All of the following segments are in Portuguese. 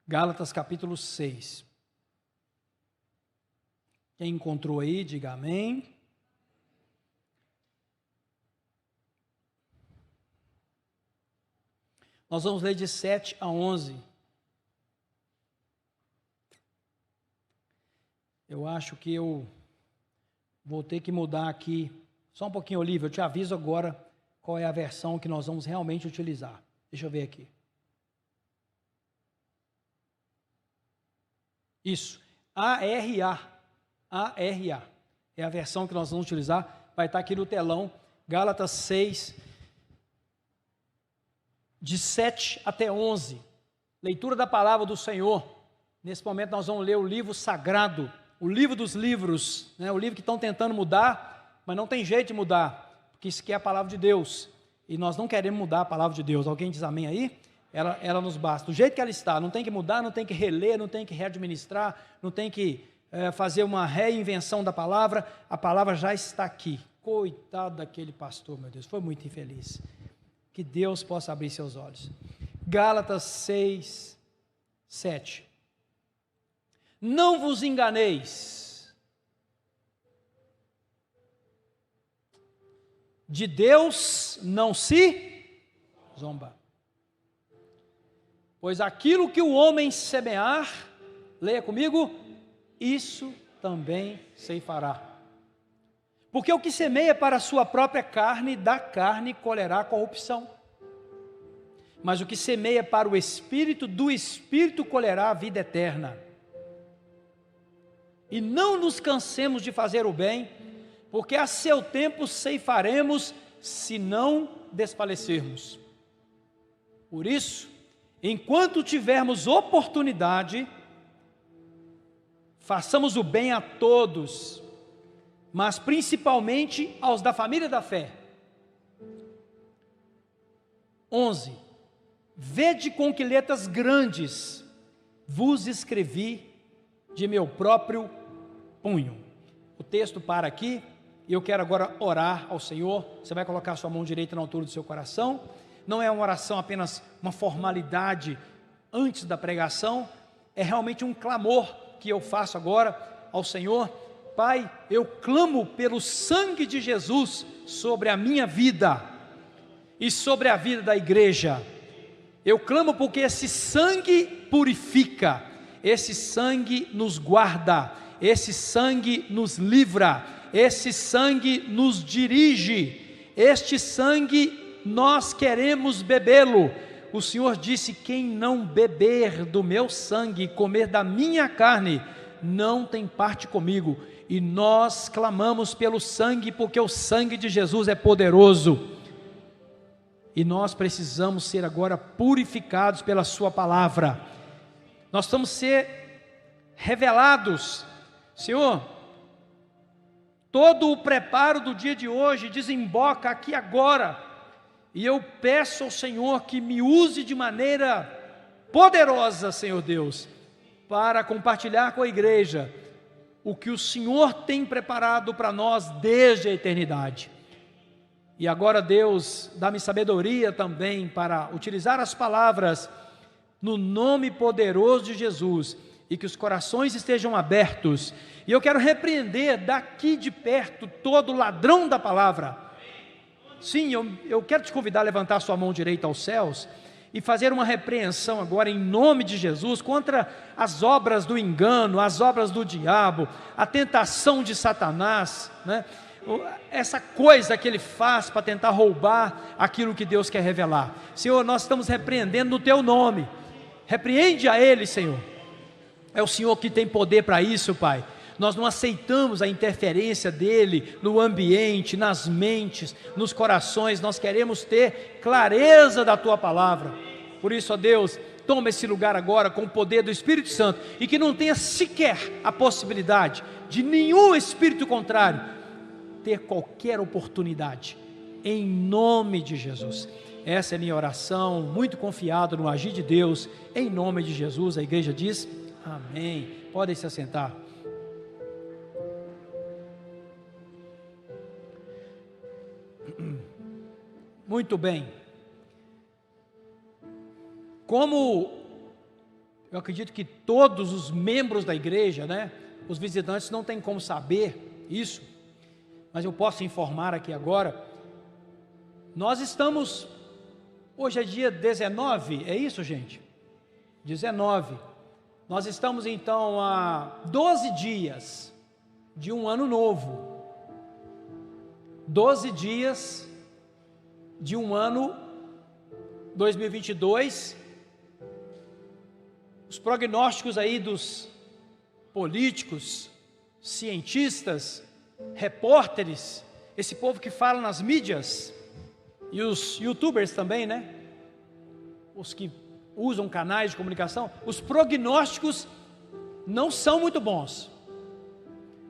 Gálatas capítulo 6. Quem encontrou aí, diga amém. Nós vamos ler de 7 a 11. Eu acho que eu vou ter que mudar aqui. Só um pouquinho, Olívia, eu te aviso agora qual é a versão que nós vamos realmente utilizar. Deixa eu ver aqui. Isso, ARA. ARA. É a versão que nós vamos utilizar. Vai estar aqui no telão. Gálatas 6, de 7 até 11. Leitura da palavra do Senhor. Nesse momento nós vamos ler o livro sagrado, o livro dos livros, né? O livro que estão tentando mudar, mas não tem jeito de mudar, porque isso aqui é a palavra de Deus. E nós não queremos mudar a palavra de Deus. Alguém diz amém aí? Ela nos basta. Do jeito que ela está, não tem que mudar, não tem que reler, não tem que readministrar, não tem que fazer uma reinvenção da palavra. A palavra já está aqui. Coitado daquele pastor, meu Deus, foi muito infeliz. Que Deus possa abrir seus olhos. Gálatas 6, 7. Não vos enganeis. De Deus não se zomba. Pois aquilo que o homem semear, leia comigo, isso também ceifará. Porque o que semeia para a sua própria carne, da carne colherá corrupção. Mas o que semeia para o Espírito, do Espírito colherá a vida eterna. E não nos cansemos de fazer o bem, porque a seu tempo ceifaremos, se não desfalecermos. Por isso, enquanto tivermos oportunidade, façamos o bem a todos, mas principalmente aos da família da fé. 11. Vede com que letras grandes vos escrevi de meu próprio punho. O texto para aqui, e eu quero agora orar ao Senhor. Você vai colocar a sua mão direita na altura do seu coração. Não é uma oração apenas uma formalidade antes da pregação, é realmente um clamor que eu faço agora ao Senhor. Pai, eu clamo pelo sangue de Jesus sobre a minha vida e sobre a vida da igreja. Eu clamo porque esse sangue purifica, esse sangue nos guarda, esse sangue nos livra, esse sangue nos dirige, este sangue nós queremos bebê-lo. O Senhor disse: quem não beber do meu sangue, comer da minha carne, não tem parte comigo. E nós clamamos pelo sangue, porque o sangue de Jesus é poderoso. E nós precisamos ser agora purificados pela sua palavra. Nós vamos ser revelados. Senhor, todo o preparo do dia de hoje desemboca aqui agora. E eu peço ao Senhor que me use de maneira poderosa, Senhor Deus, para compartilhar com a igreja o que o Senhor tem preparado para nós desde a eternidade. E agora, Deus, dá-me sabedoria também para utilizar as palavras no nome poderoso de Jesus, e que os corações estejam abertos. E eu quero repreender daqui de perto todo ladrão da palavra. Sim, eu quero te convidar a levantar a sua mão direita aos céus e fazer uma repreensão agora em nome de Jesus contra as obras do engano, as obras do diabo, a tentação de Satanás, né? Essa coisa que ele faz para tentar roubar aquilo que Deus quer revelar. Senhor, nós estamos repreendendo no teu nome. Repreende a ele, Senhor. É o Senhor que tem poder para isso, Pai. Nós não aceitamos a interferência dele no ambiente, nas mentes, nos corações. Nós queremos ter clareza da tua palavra. Por isso, ó Deus, toma esse lugar agora com o poder do Espírito Santo, e que não tenha sequer a possibilidade de nenhum espírito contrário ter qualquer oportunidade, em nome de Jesus. Essa é a minha oração, muito confiado no agir de Deus, em nome de Jesus. A igreja diz amém. Podem se assentar. Muito bem. Como Eu acredito que todos os membros da igreja, né, os visitantes não têm como saber isso, mas eu posso informar aqui agora. Nós estamos, hoje é dia 19, é isso, gente? 19. Nós estamos então a 12 dias de um ano novo. 12 dias de um ano 2022. Os prognósticos aí dos políticos, cientistas, repórteres, esse povo que fala nas mídias, e os youtubers também, né? Os que usam canais de comunicação, os prognósticos não são muito bons.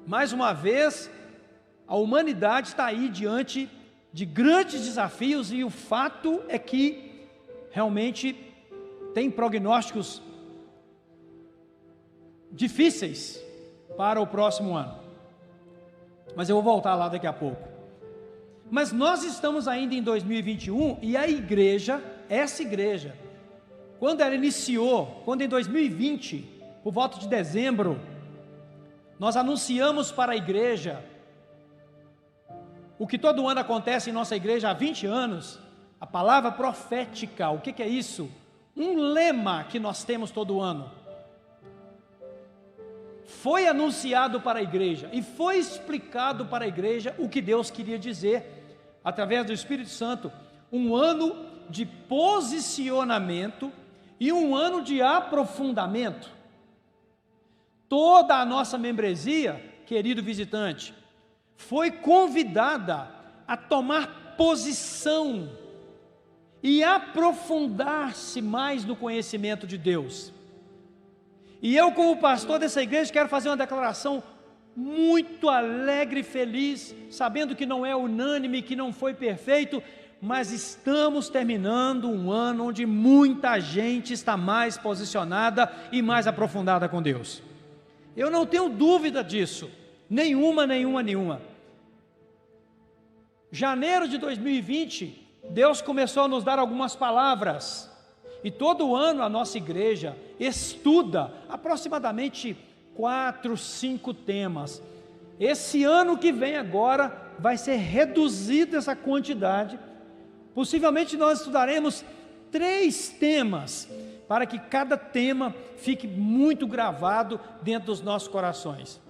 Mais uma vez, a humanidade está aí diante de grandes desafios, e o fato é que realmente tem prognósticos difíceis para o próximo ano, mas eu vou voltar lá daqui a pouco. Mas nós estamos ainda em 2021, e a igreja, essa igreja, quando ela iniciou, quando em 2020, por volta de dezembro, nós anunciamos para a igreja o que todo ano acontece em nossa igreja há 20 anos, a palavra profética. O que é isso? Um lema que nós temos todo ano. Foi anunciado para a igreja e foi explicado para a igreja o que Deus queria dizer através do Espírito Santo. Um ano de posicionamento e um ano de aprofundamento. Toda a nossa membresia, querido visitante, foi convidada a tomar posição e aprofundar-se mais no conhecimento de Deus. E eu, como pastor dessa igreja, quero fazer uma declaração muito alegre e feliz, sabendo que não é unânime, que não foi perfeito, mas estamos terminando um ano onde muita gente está mais posicionada e mais aprofundada com Deus. Eu não tenho dúvida disso, nenhuma. Janeiro de 2020, Deus começou a nos dar algumas palavras, e todo ano a nossa igreja estuda aproximadamente 4, 5 temas. Esse ano que vem agora vai ser reduzida essa quantidade. Possivelmente nós estudaremos 3 temas, para que cada tema fique muito gravado dentro dos nossos corações.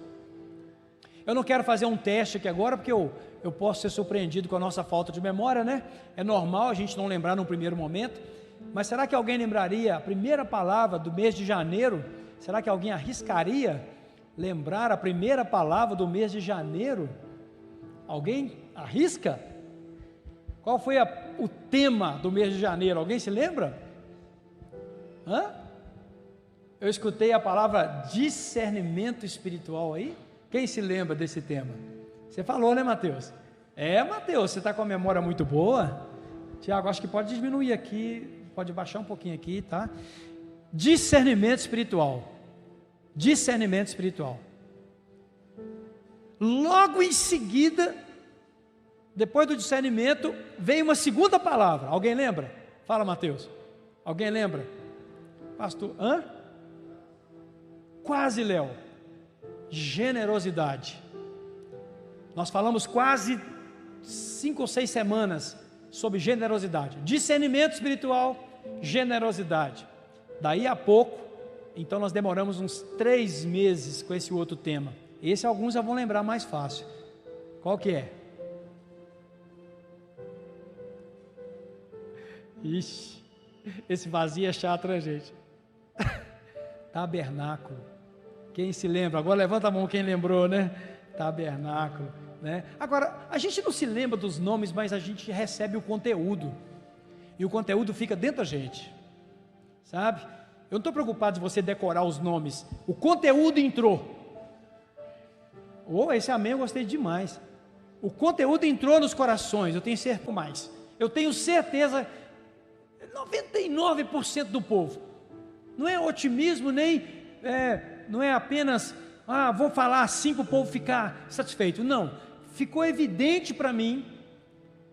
Eu não quero fazer um teste aqui agora, porque eu posso ser surpreendido com a nossa falta de memória, né? É normal a gente não lembrar num primeiro momento, mas será que alguém lembraria a primeira palavra do mês de janeiro? Será que alguém arriscaria lembrar a primeira palavra do mês de janeiro? Alguém arrisca? Qual foi o tema do mês de janeiro? Alguém se lembra? Eu escutei a palavra discernimento espiritual aí. Quem se lembra desse tema? Você falou, né, Mateus? Mateus, você está com a memória muito boa. Tiago, acho que pode diminuir aqui, pode baixar um pouquinho aqui, tá? Discernimento espiritual. Discernimento espiritual. Logo em seguida, depois do discernimento, veio uma segunda palavra. Alguém lembra? Fala, Mateus. Alguém lembra? Pastor, Quase, Léo. Generosidade. Nós falamos quase 5 ou 6 semanas sobre generosidade. Discernimento espiritual, generosidade. Daí a pouco, então nós demoramos uns 3 meses com esse outro tema. Esse alguns já vão lembrar mais fácil. Qual que é? Ixi, esse vazio é chato, né, gente? Tabernáculo. Quem se lembra? Agora levanta a mão quem lembrou, né? Tabernáculo, né? Agora, a gente não se lembra dos nomes, mas a gente recebe o conteúdo. E o conteúdo fica dentro da gente, sabe? Eu não estou preocupado de você decorar os nomes. O conteúdo entrou. Esse amém eu gostei demais. O conteúdo entrou nos corações, eu tenho certeza mais. Eu tenho certeza, 99% do povo. Não é otimismo, nem não é apenas, vou falar assim para o povo ficar satisfeito. Não, ficou evidente para mim,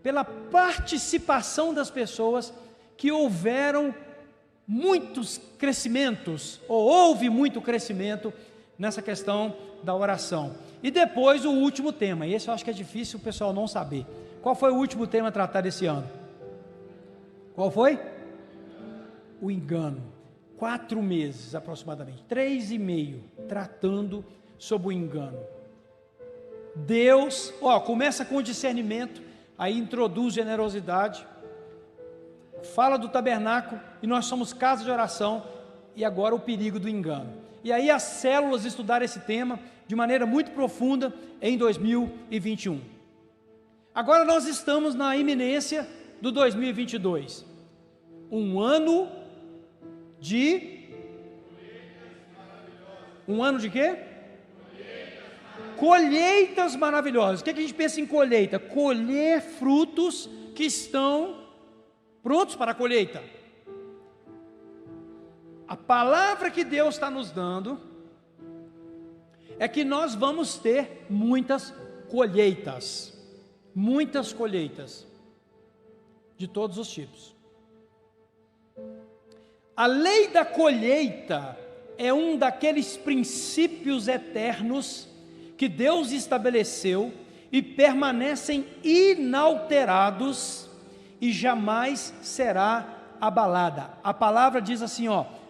pela participação das pessoas, que houveram muitos crescimentos, ou houve muito crescimento nessa questão da oração. E depois o último tema, esse eu acho que é difícil o pessoal não saber. Qual foi o último tema tratado esse ano? Qual foi? O engano. 4 meses aproximadamente, 3,5, tratando sobre o engano. Deus, começa com discernimento, aí introduz generosidade, fala do tabernáculo, e nós somos casa de oração, e agora o perigo do engano. E aí as células estudaram esse tema de maneira muito profunda em 2021. Agora nós estamos na iminência do 2022, um ano de quê? Colheitas maravilhosas. O que a gente pensa em colheita? Colher frutos que estão prontos para a colheita. A palavra que Deus está nos dando é que nós vamos ter muitas colheitas de todos os tipos. A lei da colheita é um daqueles princípios eternos que Deus estabeleceu e permanecem inalterados e jamais será abalada. A palavra diz assim,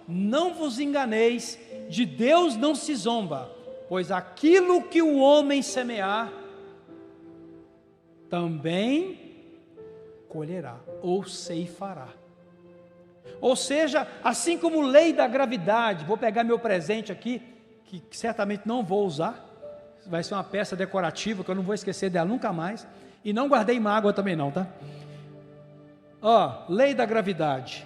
não vos enganeis, de Deus não se zomba, pois aquilo que o homem semear, também colherá, ou ceifará. Ou seja, assim como lei da gravidade, vou pegar meu presente aqui, que certamente não vou usar, vai ser uma peça decorativa, que eu não vou esquecer dela nunca mais, e não guardei mágoa também não, tá? Lei da gravidade,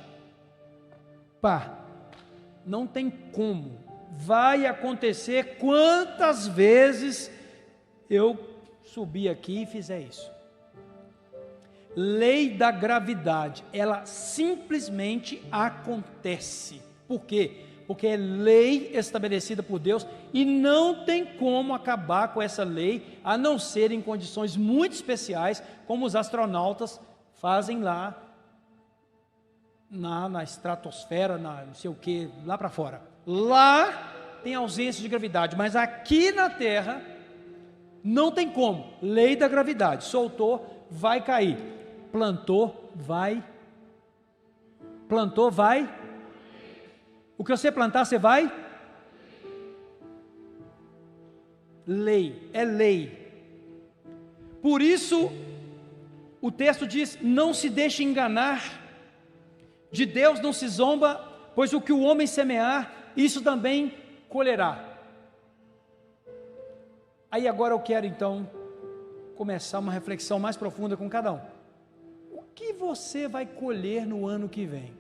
não tem como, vai acontecer quantas vezes eu subir aqui e fizer isso. Lei da gravidade, ela simplesmente acontece. Por quê? Porque é lei estabelecida por Deus e não tem como acabar com essa lei, a não ser em condições muito especiais, como os astronautas fazem lá na estratosfera, não sei o que, lá para fora. Lá tem ausência de gravidade, mas aqui na Terra não tem como. Lei da gravidade, soltou, vai cair. Plantou, vai. O que você plantar, você vai. Lei, é lei. Por isso, o texto diz: não se deixe enganar, de Deus não se zomba, pois o que o homem semear, isso também colherá. Aí agora eu quero então começar uma reflexão mais profunda com cada um. O que você vai colher no ano que vem?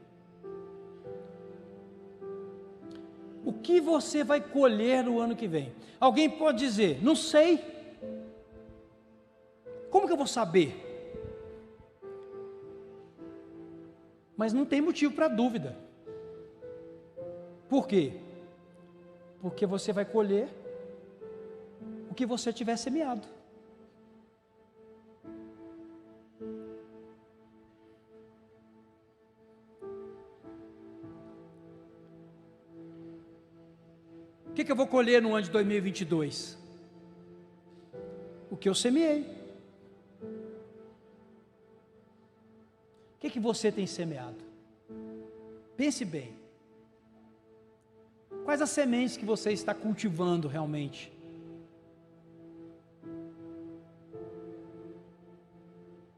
O que você vai colher no ano que vem? Alguém pode dizer, não sei. Como que eu vou saber? Mas não tem motivo para dúvida. Por quê? Porque você vai colher o que você tiver semeado. O que eu vou colher no ano de 2022? O que eu semeei. O que você tem semeado? Pense bem. Quais as sementes que você está cultivando realmente?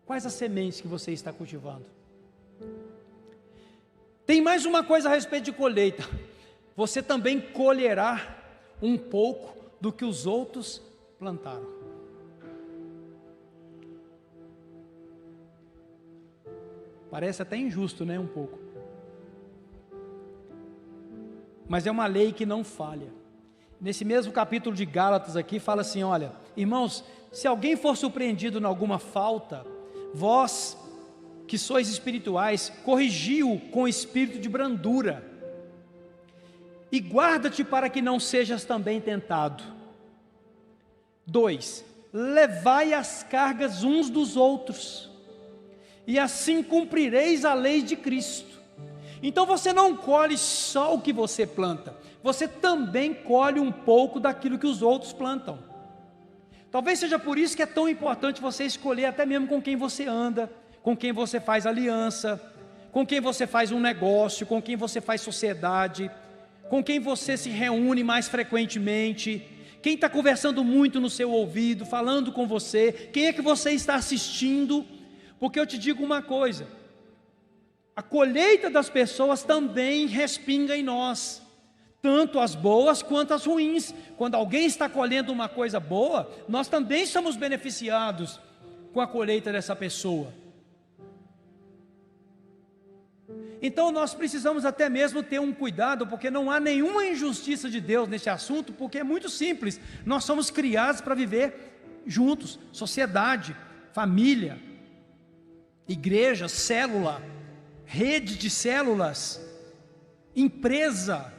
Quais as sementes que você está cultivando? Tem mais uma coisa a respeito de colheita. Você também colherá um pouco do que os outros plantaram. Parece até injusto, né? Um pouco. Mas é uma lei que não falha. Nesse mesmo capítulo de Gálatas aqui, fala assim, olha, irmãos, se alguém for surpreendido em alguma falta, vós que sois espirituais, corrigi-o com espírito de brandura, e guarda-te para que não sejas também tentado. 2. Levai as cargas uns dos outros, e assim cumprireis a lei de Cristo. Então você não colhe só o que você planta, você também colhe um pouco daquilo que os outros plantam. Talvez seja por isso que é tão importante você escolher até mesmo com quem você anda, com quem você faz aliança, com quem você faz um negócio, com quem você faz sociedade, com quem você se reúne mais frequentemente, quem está conversando muito no seu ouvido, falando com você, quem é que você está assistindo, porque eu te digo uma coisa, a colheita das pessoas também respinga em nós, tanto as boas quanto as ruins. Quando alguém está colhendo uma coisa boa, nós também somos beneficiados com a colheita dessa pessoa. Então nós precisamos até mesmo ter um cuidado, porque não há nenhuma injustiça de Deus nesse assunto, porque é muito simples, nós somos criados para viver juntos, sociedade, família, igreja, célula, rede de células, empresa.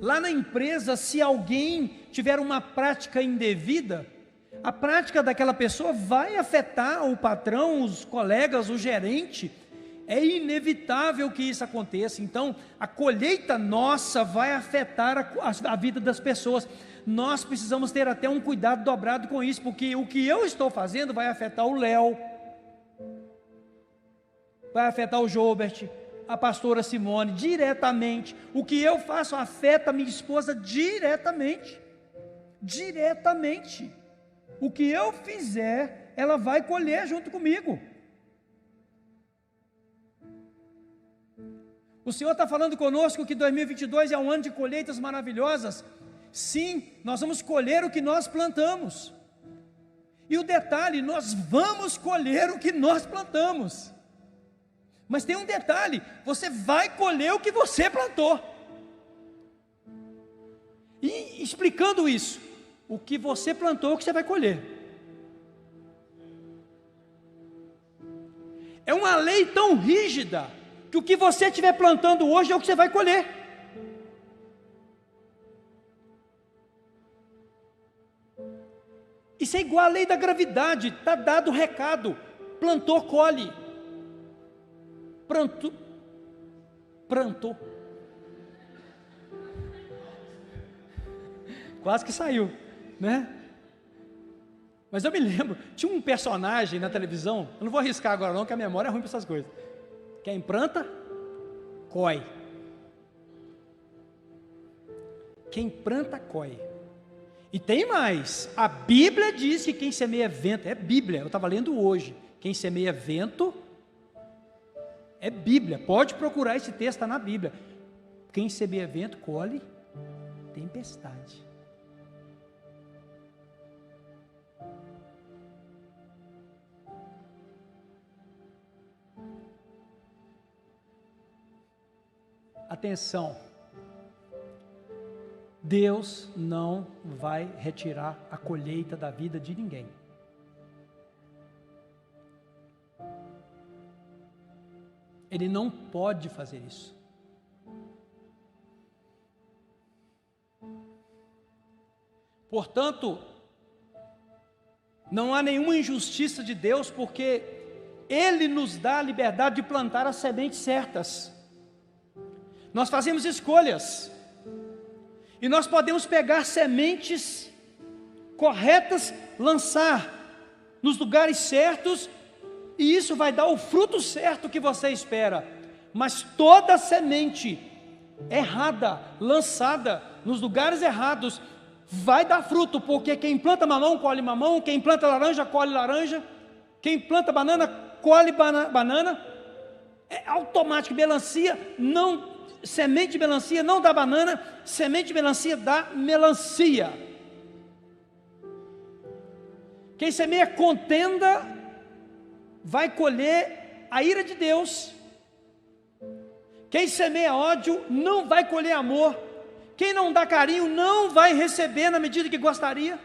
Lá na empresa, se alguém tiver uma prática indevida, a prática daquela pessoa vai afetar o patrão, os colegas, o gerente. É inevitável que isso aconteça. Então, a colheita nossa vai afetar a vida das pessoas. Nós precisamos ter até um cuidado dobrado com isso, porque o que eu estou fazendo vai afetar o Léo, vai afetar o Jobert, a pastora Simone, diretamente. O que eu faço afeta a minha esposa diretamente. Diretamente. O que eu fizer, ela vai colher junto comigo. O Senhor está falando conosco que 2022 é um ano de colheitas maravilhosas. Sim, nós vamos colher o que nós plantamos. E o detalhe, nós vamos colher o que nós plantamos. Mas tem um detalhe, você vai colher o que você plantou. E explicando isso, o que você plantou é o que você vai colher. É uma lei tão rígida, que o que você estiver plantando hoje é o que você vai colher. Isso é igual à lei da gravidade, está dado o recado, plantou, colhe. Prantou. Quase que saiu, né? Mas eu me lembro, tinha um personagem na televisão, eu não vou arriscar agora não, que a memória é ruim para essas coisas. Quem planta, colhe. Quem planta, colhe. E tem mais, a Bíblia diz que quem semeia vento, é Bíblia, eu estava lendo hoje, quem semeia vento, é Bíblia, pode procurar esse texto, está na Bíblia. Quem semeia vento, colhe tempestade. Atenção, Deus não vai retirar a colheita da vida de ninguém. Ele não pode fazer isso. Portanto, não há nenhuma injustiça de Deus, porque Ele nos dá a liberdade de plantar as sementes certas. Nós fazemos escolhas, e nós podemos pegar sementes corretas, lançar nos lugares certos, e isso vai dar o fruto certo que você espera. Mas toda semente errada, lançada nos lugares errados, vai dar fruto, porque quem planta mamão, colhe mamão, quem planta laranja, colhe laranja, quem planta banana, colhe banana, é automático. Melancia, semente de melancia não dá banana, semente de melancia dá melancia. Quem semeia contenda, vai colher a ira de Deus. Quem semeia ódio, não vai colher amor. Quem não dá carinho, não vai receber na medida que gostaria.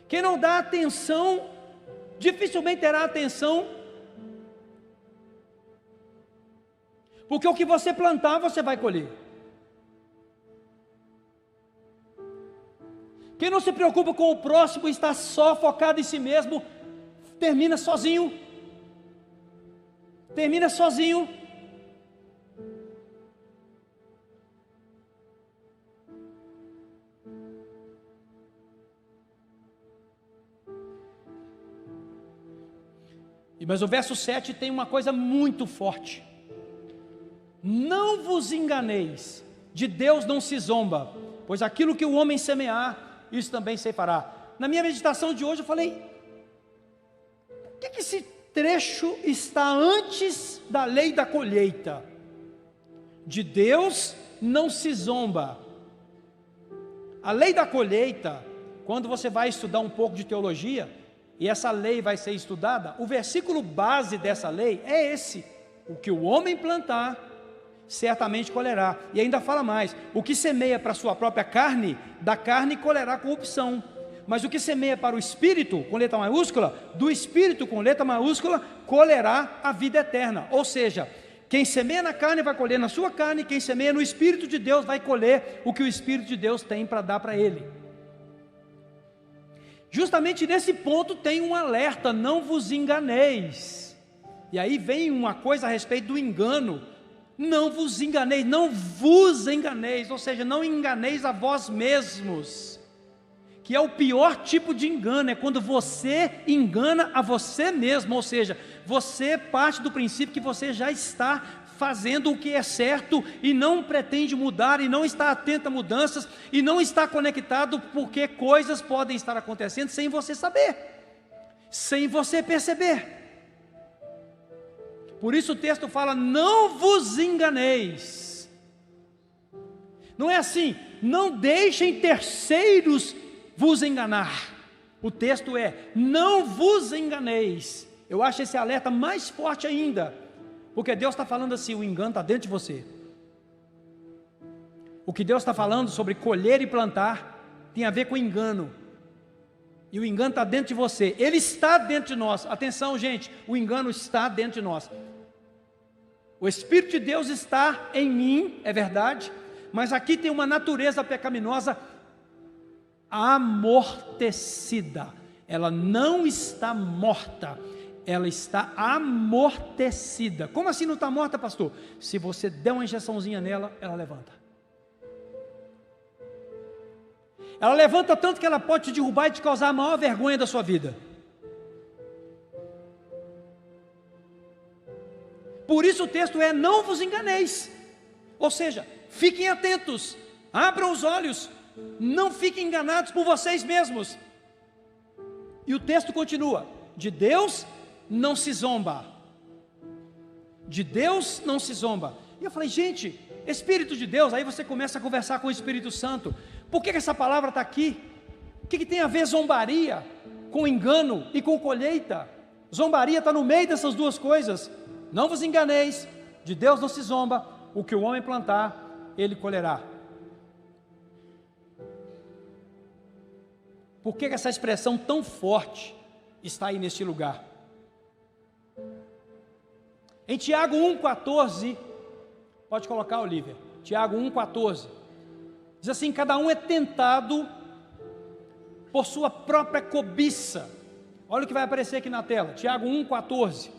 Quem não dá atenção, dificilmente terá atenção. Porque o que você plantar, você vai colher. Quem não se preocupa com o próximo, está só focado em si mesmo, termina sozinho. Mas o verso 7 tem uma coisa muito forte: não vos enganeis, de Deus não se zomba, pois aquilo que o homem semear, isso também ceifará. Na minha meditação de hoje eu falei, por que esse trecho está antes da lei da colheita? De Deus não se zomba. A lei da colheita, quando você vai estudar um pouco de teologia, e essa lei vai ser estudada, o versículo base dessa lei é esse: o que o homem plantar, certamente colherá. E ainda fala mais: o que semeia para a sua própria carne, da carne colherá corrupção. Mas o que semeia para o Espírito, com letra maiúscula, do Espírito, com letra maiúscula, colherá a vida eterna. Ou seja, quem semeia na carne vai colher na sua carne, quem semeia no Espírito de Deus vai colher o que o Espírito de Deus tem para dar para ele. Justamente nesse ponto tem um alerta: não vos enganeis. E aí vem uma coisa a respeito do engano: não vos enganeis, não vos enganeis, ou seja, não enganeis a vós mesmos, que é o pior tipo de engano, é quando você engana a você mesmo, ou seja, você parte do princípio que você já está fazendo o que é certo e não pretende mudar, e não está atento a mudanças, e não está conectado, porque coisas podem estar acontecendo sem você saber, sem você perceber. Por isso o texto fala: não vos enganeis. Não é assim: não deixem terceiros vos enganar. O texto é: não vos enganeis. Eu acho esse alerta mais forte ainda, porque Deus está falando assim: o engano está dentro de você. O que Deus está falando sobre colher e plantar tem a ver com engano, e o engano está dentro de você, ele está dentro de nós. Atenção, gente, o engano está dentro de nós. O Espírito de Deus está em mim, é verdade, mas aqui tem uma natureza pecaminosa amortecida. Ela não está morta, ela está amortecida. Como assim não está morta, pastor? Se você der uma injeçãozinha nela, ela levanta. Ela levanta tanto que ela pode te derrubar e te causar a maior vergonha da sua vida. Por isso o texto é: não vos enganeis. Ou seja, fiquem atentos, abram os olhos, não fiquem enganados por vocês mesmos. E o texto continua: de Deus não se zomba. De Deus não se zomba. E eu falei, gente, Espírito de Deus. Aí você começa a conversar com o Espírito Santo. Por que essa palavra está aqui? O que tem a ver zombaria com engano e com colheita? Zombaria está no meio dessas duas coisas. Não vos enganeis, de Deus não se zomba, o que o homem plantar, ele colherá. Por que essa expressão tão forte está aí neste lugar? Em Tiago 1,14, pode colocar, Olívia, Tiago 1,14, diz assim: cada um é tentado por sua própria cobiça. Olha o que vai aparecer aqui na tela, Tiago 1,14.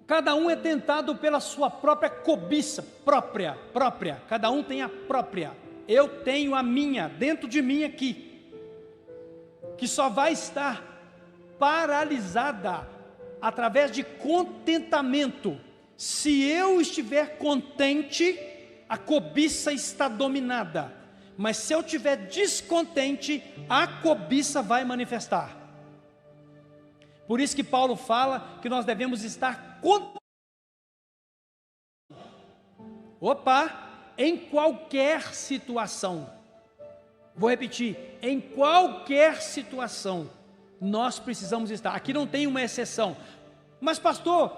Cada um é tentado pela sua própria cobiça, própria, cada um tem a própria. Eu tenho a minha, dentro de mim aqui, que só vai estar paralisada através de contentamento. Se eu estiver contente, a cobiça está dominada, mas se eu estiver descontente, a cobiça vai manifestar. Por isso que Paulo fala que nós devemos estar em qualquer situação. Vou repetir: em qualquer situação nós precisamos estar. Aqui não tem uma exceção. Mas pastor,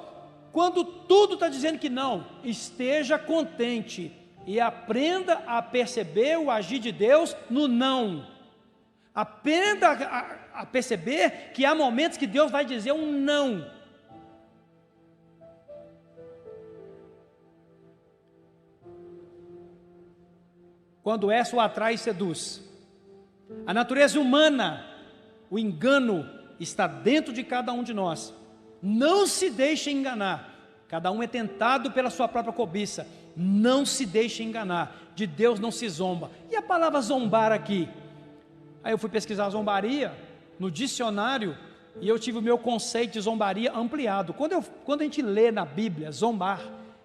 quando tudo está dizendo que não, esteja contente e aprenda a perceber o agir de Deus no não. Aprenda a perceber que há momentos que Deus vai dizer um não. Quando o atrai e seduz. A natureza humana, o engano está dentro de cada um de nós. Não se deixe enganar. Cada um é tentado pela sua própria cobiça. Não se deixe enganar. De Deus não se zomba. E a palavra zombar aqui? Aí eu fui pesquisar zombaria no dicionário e eu tive o meu conceito de zombaria ampliado. Quando a gente lê na Bíblia, zombar,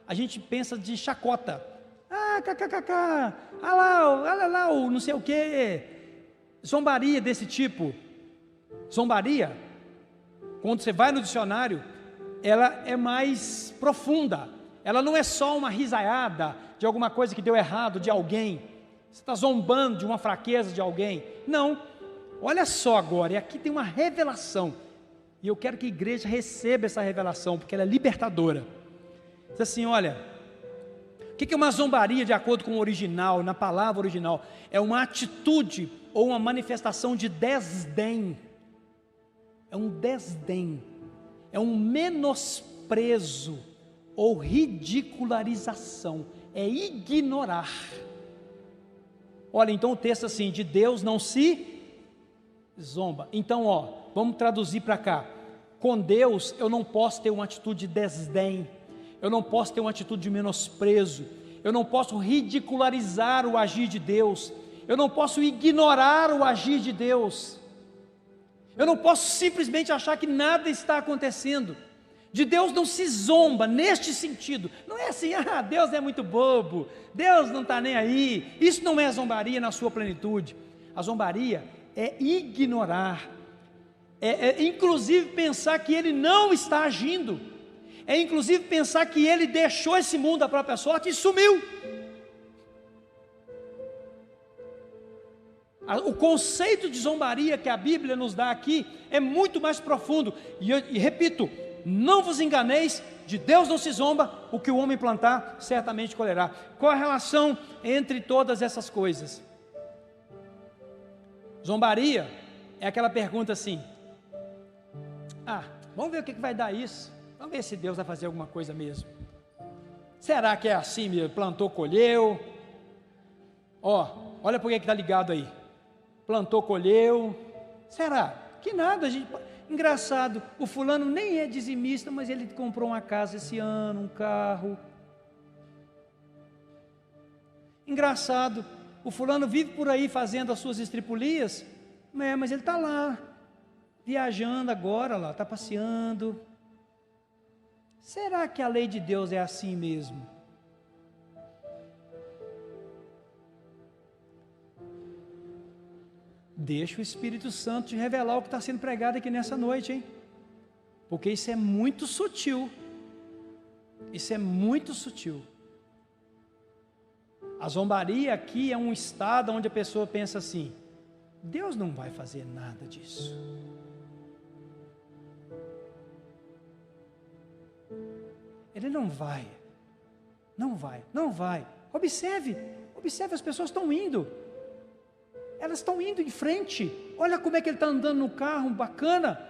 a gente pensa de chacota. Ah, kkkk, olha lá, o não sei o que. Zombaria desse tipo. Zombaria, quando você vai no dicionário, ela é mais profunda. Ela não é só uma risaiada de alguma coisa que deu errado de alguém. Você está zombando de uma fraqueza de alguém. Não, olha só agora, e aqui tem uma revelação. E eu quero que a igreja receba essa revelação, porque ela é libertadora. Diz assim, olha, o que é uma zombaria de acordo com o original, na palavra original? É uma atitude ou uma manifestação de desdém. É um desdém, é um menosprezo ou ridicularização, é ignorar. Olha, então o texto assim, de Deus não se zomba. Então, vamos traduzir para cá. Com Deus eu não posso ter uma atitude de desdém, eu não posso ter uma atitude de menosprezo, eu não posso ridicularizar o agir de Deus, eu não posso ignorar o agir de Deus, eu não posso simplesmente achar que nada está acontecendo. De Deus não se zomba neste sentido. Não é assim, Deus é muito bobo, Deus não está nem aí. Isso não é zombaria na sua plenitude. A zombaria é ignorar, é inclusive pensar que Ele não está agindo, é inclusive pensar que Ele deixou esse mundo à própria sorte e sumiu. O conceito de zombaria que a Bíblia nos dá aqui é muito mais profundo, e repito, não vos enganeis, de Deus não se zomba, o que o homem plantar, certamente colherá. Qual a relação entre todas essas coisas? Zombaria é aquela pergunta assim, vamos ver o que vai dar isso, vamos ver se Deus vai fazer alguma coisa mesmo. Será que é assim mesmo? Plantou, colheu? Olha por que está ligado aí. Plantou, colheu. Será? Que nada, gente. Engraçado, o fulano nem é dizimista, mas ele comprou uma casa esse ano, um carro. Engraçado, o fulano vive por aí fazendo as suas estripulias, mas ele está lá, viajando agora, lá, está passeando. Será que a lei de Deus é assim mesmo? Deixa o Espírito Santo te revelar o que está sendo pregado aqui nessa noite, hein? Porque isso é muito sutil. Isso é muito sutil. A zombaria aqui é um estado onde a pessoa pensa assim, Deus não vai fazer nada disso. Ele não vai. Observe, as pessoas estão indo. Elas estão indo em frente. Olha como é que ele está andando no carro, bacana.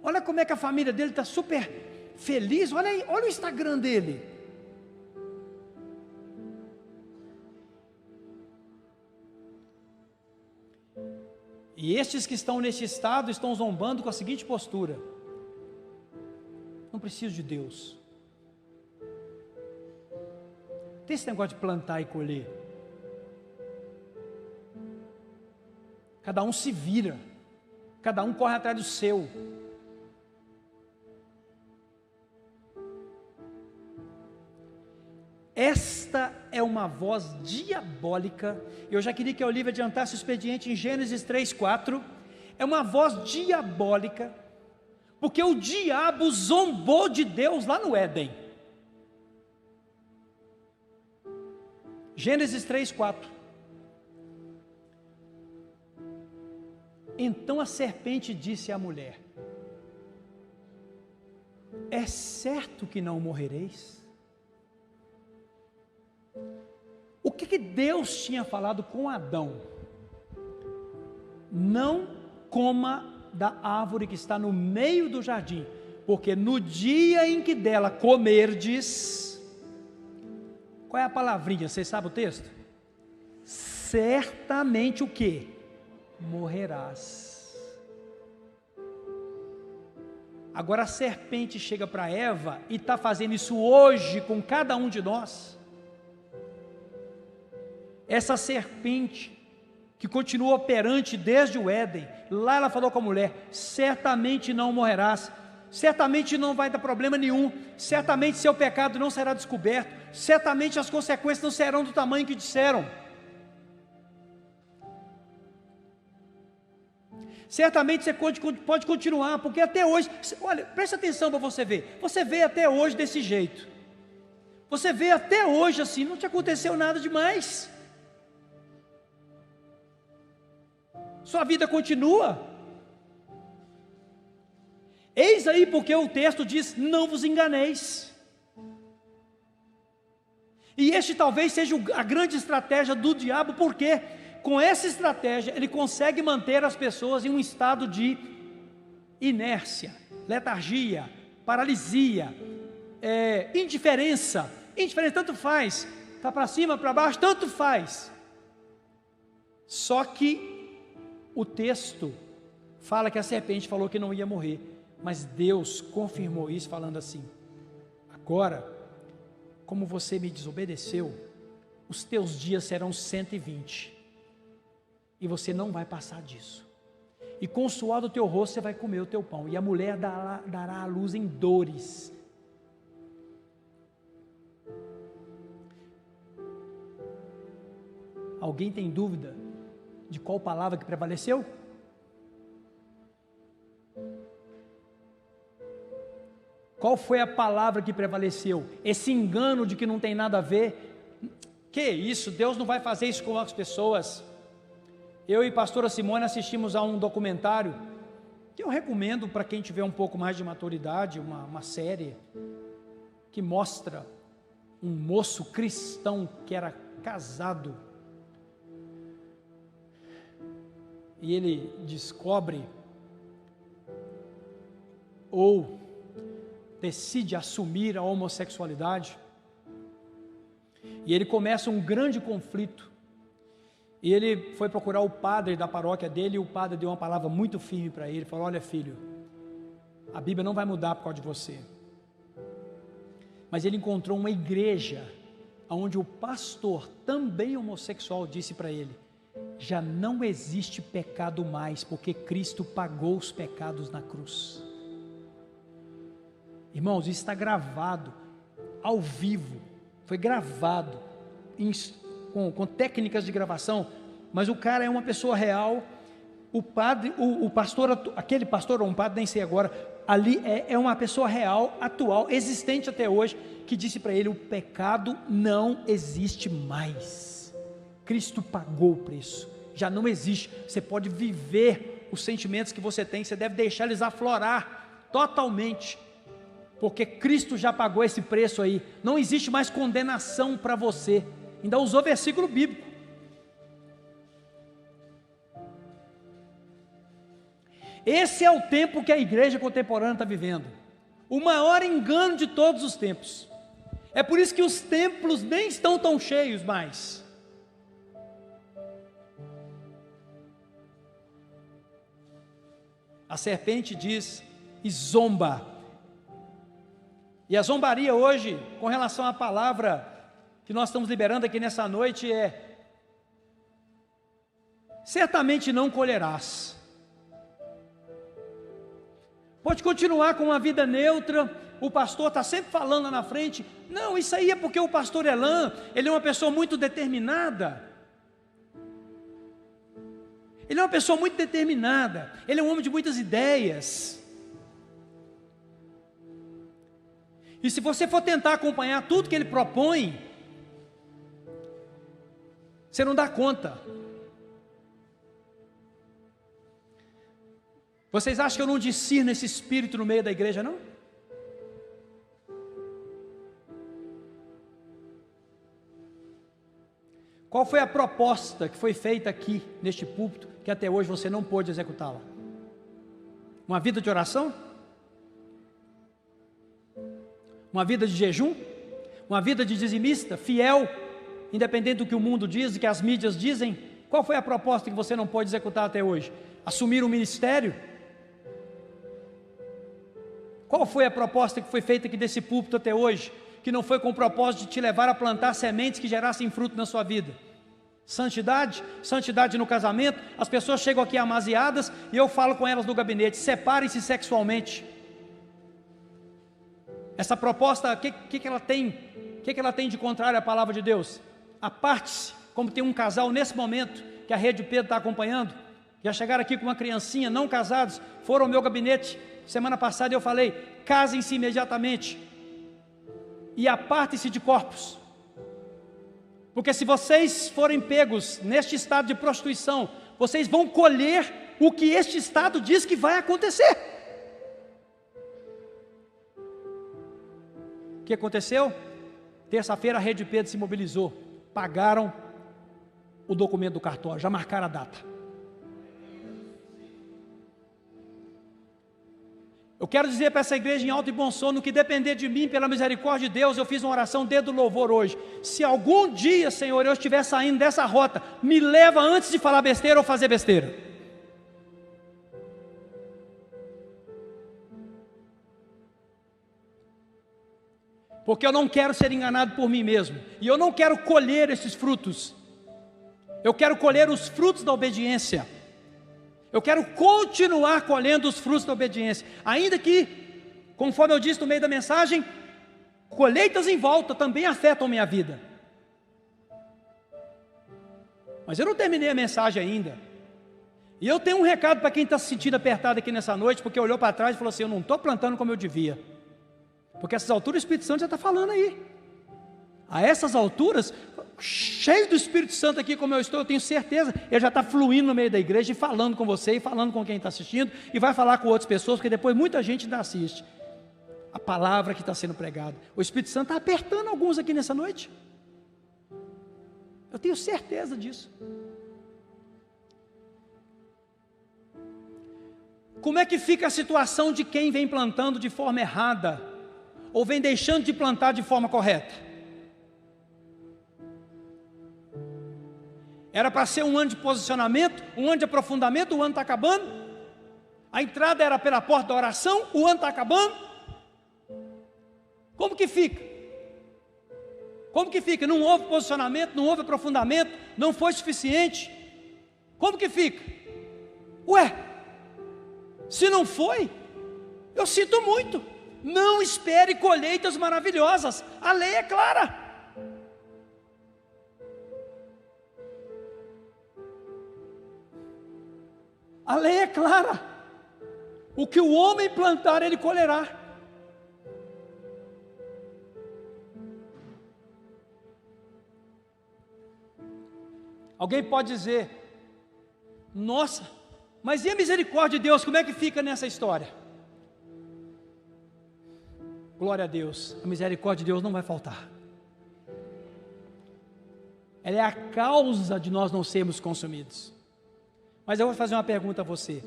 Olha como é que a família dele está super feliz. Olha aí, olha o Instagram dele. E estes que estão nesse estado estão zombando com a seguinte postura: não preciso de Deus. Tem esse negócio de plantar e colher. Cada um se vira, cada um corre atrás do seu. Esta é uma voz diabólica. Eu já queria que a Olivia adiantasse o expediente em Gênesis 3:4. É uma voz diabólica, porque o diabo zombou de Deus lá no Éden. Gênesis 3:4. Então a serpente disse à mulher: é certo que não morrereis? O que Deus tinha falado com Adão? Não coma da árvore que está no meio do jardim, porque no dia em que dela comerdes, qual é a palavrinha? Vocês sabem o texto? Certamente o quê? Morrerás. Agora a serpente chega para Eva e está fazendo isso hoje com cada um de nós. Essa serpente que continua operante desde o Éden. Lá ela falou com a mulher: certamente não morrerás, certamente não vai dar problema nenhum, certamente seu pecado não será descoberto, certamente as consequências não serão do tamanho que disseram. Certamente você pode continuar, porque até hoje, olha, presta atenção para você ver, você vê até hoje desse jeito, você vê até hoje assim, não te aconteceu nada demais, sua vida continua. Eis aí porque o texto diz: não vos enganeis. E este talvez seja a grande estratégia do diabo, porque com essa estratégia ele consegue manter as pessoas em um estado de inércia, letargia, paralisia, indiferença. Indiferença, tanto faz, está para cima, para baixo, tanto faz. Só que o texto fala que a serpente falou que não ia morrer, mas Deus confirmou isso falando assim: agora, como você me desobedeceu, os teus dias serão 120, e você não vai passar disso, e com o suor do teu rosto você vai comer o teu pão, e a mulher dará à luz em dores. Alguém tem dúvida de qual palavra que prevaleceu? Qual foi a palavra que prevaleceu? Esse engano de que não tem nada a ver? Que isso, Deus não vai fazer isso com as pessoas. Eu e a pastora Simone assistimos a um documentário, que eu recomendo para quem tiver um pouco mais de maturidade, uma série, que mostra um moço cristão que era casado, e ele descobre, ou decide assumir a homossexualidade, e ele começa um grande conflito, e ele foi procurar o padre da paróquia dele, e o padre deu uma palavra muito firme para ele, falou: olha filho, a Bíblia não vai mudar por causa de você. Mas ele encontrou uma igreja, onde o pastor, também homossexual, disse para ele: já não existe pecado mais, porque Cristo pagou os pecados na cruz. Irmãos, isso está gravado, ao vivo, foi gravado, com técnicas de gravação, mas o cara é uma pessoa real. O padre, o pastor, aquele pastor ou um padre, nem sei agora, ali é uma pessoa real, atual, existente até hoje, que disse para ele: o pecado não existe mais, Cristo pagou o preço, já não existe. Você pode viver os sentimentos que você tem, você deve deixar eles aflorar totalmente, porque Cristo já pagou esse preço aí, não existe mais condenação para você. Ainda usou versículo bíblico. Esse é o tempo que a igreja contemporânea está vivendo, o maior engano de todos os tempos. É por isso que os templos nem estão tão cheios mais. A serpente diz e zomba. E a zombaria hoje, com relação à palavra que nós estamos liberando aqui nessa noite, é: certamente não colherás. Pode continuar com uma vida neutra, o pastor está sempre falando lá na frente: não, isso aí é porque o pastor Elan, ele é uma pessoa muito determinada. Ele é uma pessoa muito determinada, ele é um homem de muitas ideias. E se você for tentar acompanhar tudo que ele propõe, você não dá conta. Vocês acham que eu não discerno esse espírito no meio da igreja, não? Qual foi a proposta que foi feita aqui, neste púlpito, que até hoje você não pôde executá-la? Uma vida de oração? Uma vida de jejum? Uma vida de dizimista, fiel, independente do que o mundo diz, do que as mídias dizem? Qual foi a proposta que você não pôde executar até hoje? Assumir um ministério? Qual foi a proposta que foi feita aqui desse púlpito até hoje, que não foi com o propósito de te levar a plantar sementes que gerassem fruto na sua vida? Santidade, santidade no casamento. As pessoas chegam aqui amaziadas e eu falo com elas no gabinete: separem-se sexualmente. Essa proposta, o que ela tem? O que ela tem de contrário à palavra de Deus? Aparte-se, como tem um casal nesse momento, que a Rede Pedro está acompanhando, já chegaram aqui com uma criancinha, não casados, foram ao meu gabinete, semana passada eu falei: casem-se imediatamente, e aparte-se de corpos, porque se vocês forem pegos neste estado de prostituição, vocês vão colher o que este estado diz que vai acontecer. O que aconteceu? Terça-feira a Rede Pedro se mobilizou, pagaram o documento do cartório, já marcaram a data. Eu quero dizer para essa igreja em alto e bom som: no que depender de mim, pela misericórdia de Deus, eu fiz uma oração dentro do louvor hoje. Se algum dia, Senhor, eu estiver saindo dessa rota, me leva antes de falar besteira ou fazer besteira. Porque eu não quero ser enganado por mim mesmo, e eu não quero colher esses frutos. Eu quero colher os frutos da obediência. Eu quero continuar colhendo os frutos da obediência, ainda que, conforme eu disse no meio da mensagem, colheitas em volta também afetam minha vida. Mas eu não terminei a mensagem ainda. E eu tenho um recado para quem está se sentindo apertado aqui nessa noite, porque olhou para trás e falou assim: eu não estou plantando como eu devia. Porque a essas alturas o Espírito Santo já está falando aí. A essas alturas, cheio do Espírito Santo aqui como eu estou, eu tenho certeza, ele já está fluindo no meio da igreja e falando com você, e falando com quem está assistindo, e vai falar com outras pessoas, porque depois muita gente ainda assiste a palavra que está sendo pregada. O Espírito Santo está apertando alguns aqui nessa noite. Eu tenho certeza disso. Como é que fica a situação de quem vem plantando de forma errada, ou vem deixando de plantar de forma correta? Era para ser um ano de posicionamento, um ano de aprofundamento, o ano está acabando. A entrada era pela porta da oração, o ano está acabando. Como que fica? Como que fica? Não houve posicionamento, não houve aprofundamento, não foi suficiente. Como que fica? Ué, se não foi, eu sinto muito. Não espere colheitas maravilhosas, a lei é clara. A lei é clara: o que o homem plantar, ele colherá. Alguém pode dizer: nossa, mas e a misericórdia de Deus, como é que fica nessa história? Glória a Deus, a misericórdia de Deus não vai faltar. Ela é a causa de nós não sermos consumidos. Mas eu vou fazer uma pergunta a você: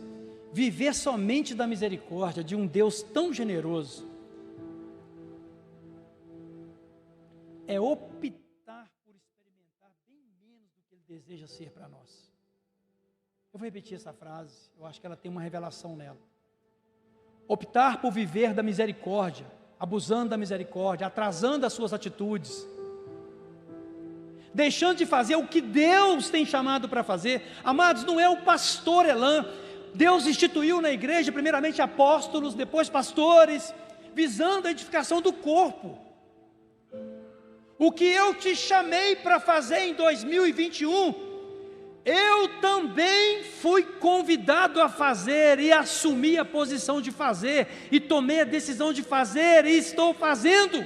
viver somente da misericórdia de um Deus tão generoso é optar por experimentar bem menos do que Ele deseja ser para nós. Eu vou repetir essa frase, eu acho que ela tem uma revelação nela. Optar por viver da misericórdia, abusando da misericórdia, atrasando as suas atitudes, deixando de fazer o que Deus tem chamado para fazer. Amados, não é o pastor Elan. Deus instituiu na igreja primeiramente apóstolos, depois pastores, visando a edificação do corpo. O que eu te chamei para fazer em 2021, eu também fui convidado a fazer, e assumi a posição de fazer, e tomei a decisão de fazer, e estou fazendo.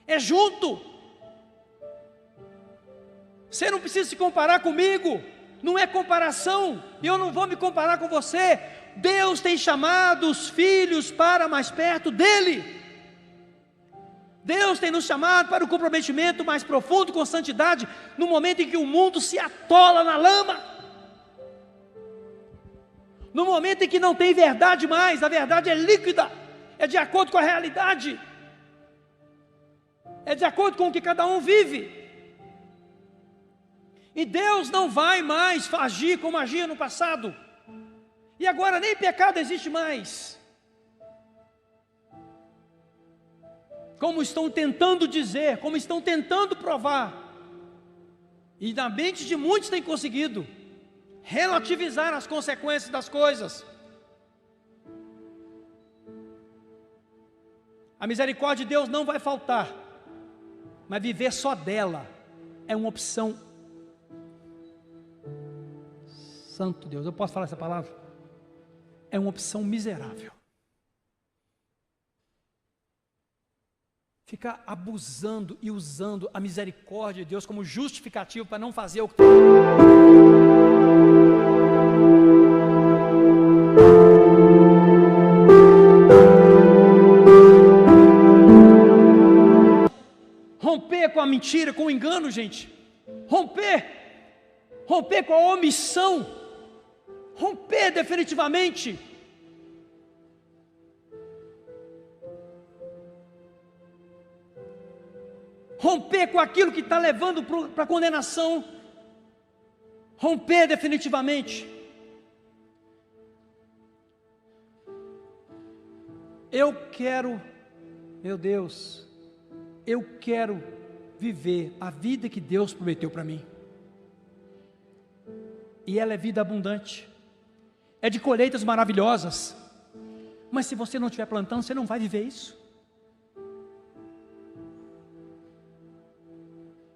É junto. Você não precisa se comparar comigo, não é comparação, eu não vou me comparar com você. Deus tem chamado os filhos para mais perto dEle. Deus tem nos chamado para o comprometimento mais profundo com santidade, no momento em que o mundo se atola na lama, no momento em que não tem verdade mais, a verdade é líquida, é de acordo com a realidade, é de acordo com o que cada um vive. E Deus não vai mais agir como agia no passado. E agora nem pecado existe mais. Como estão tentando dizer, como estão tentando provar. E na mente de muitos tem conseguido relativizar as consequências das coisas. A misericórdia de Deus não vai faltar, mas viver só dela é uma opção. Santo Deus, eu posso falar essa palavra? É uma opção miserável. Ficar abusando e usando a misericórdia de Deus como justificativo para não fazer o que romper com a mentira, com o engano, gente. Romper com a omissão. Romper definitivamente. Romper com aquilo que está levando para a condenação. Romper definitivamente. Eu quero, meu Deus, eu quero viver a vida que Deus prometeu para mim. E ela é vida abundante. É de colheitas maravilhosas. Mas se você não estiver plantando, você não vai viver isso.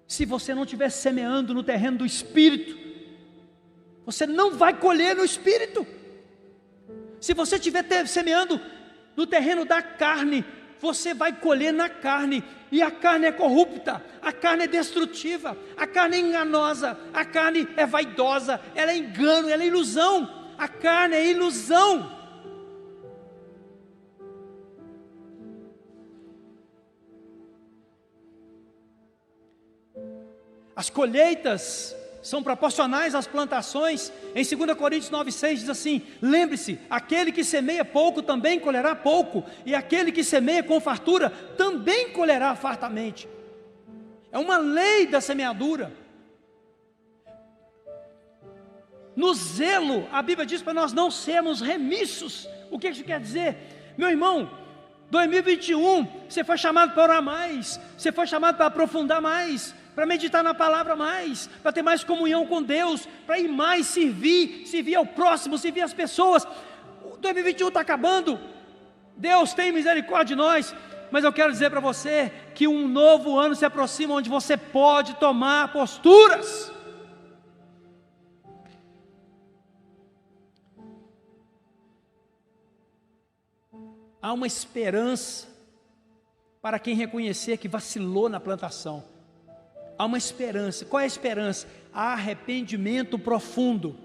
Se você não estiver semeando no terreno do Espírito, você não vai colher no Espírito. Se você estiver semeando no terreno da carne, você vai colher na carne. E a carne é corrupta, a carne é destrutiva, a carne é enganosa, a carne é vaidosa, ela é engano, ela é ilusão. A carne é ilusão. As colheitas são proporcionais às plantações. Em 2 Coríntios 9,6 diz assim: lembre-se, aquele que semeia pouco também colherá pouco, e aquele que semeia com fartura também colherá fartamente. É uma lei da semeadura. No zelo, a Bíblia diz para nós não sermos remissos. O que isso quer dizer? Meu irmão, 2021, você foi chamado para orar mais, você foi chamado para aprofundar mais, para meditar na palavra mais, para ter mais comunhão com Deus, para ir mais servir ao próximo, servir as pessoas. O 2021 está acabando, Deus tem misericórdia de nós, mas eu quero dizer para você que um novo ano se aproxima, onde você pode tomar posturas. Há uma esperança para quem reconhecer que vacilou na plantação. Há uma esperança. Qual é a esperança? Arrependimento profundo,